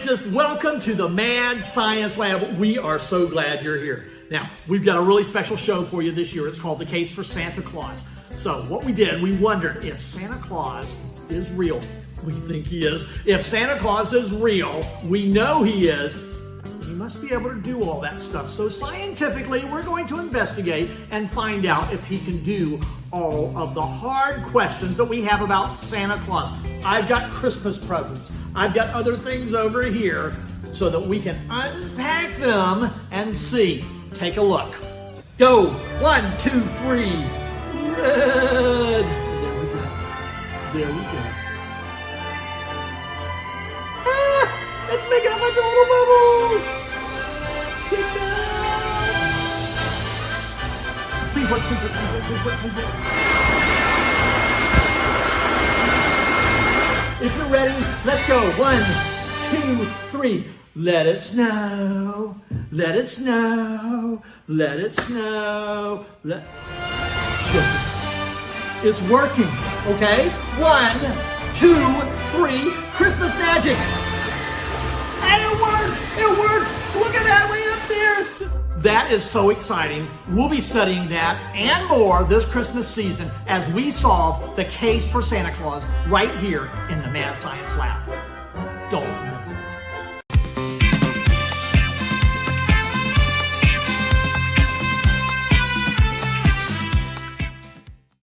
scientists, welcome to the Mad Science Lab. We are so glad you're here. Now, we've got a really special show for you this year. It's called The Case for Santa Claus. So what we did, we wondered if Santa Claus is real. We think he is. If Santa Claus is real, we know he is. He must be able to do all that stuff. So scientifically, we're going to investigate and find out if he can do all of the hard questions that we have about Santa Claus. I've got Christmas presents. I've got other things over here so that we can unpack them and see. Take a look. Go. 1, 2, 3. Red. There we go. There we go. Ah! It's making a bunch of little bubbles. Sit down. Please work, please work, please work, please work, please work. If you're ready, let's go. 1, 2, 3. Let it snow. Let it snow. Let it snow. It's working. Okay? 1, 2, 3. Christmas magic. And it worked! It worked! Look at that way up there! That is so exciting. We'll be studying that and more this Christmas season as we solve the case for Santa Claus right here in the Mad Science Lab. Don't miss it.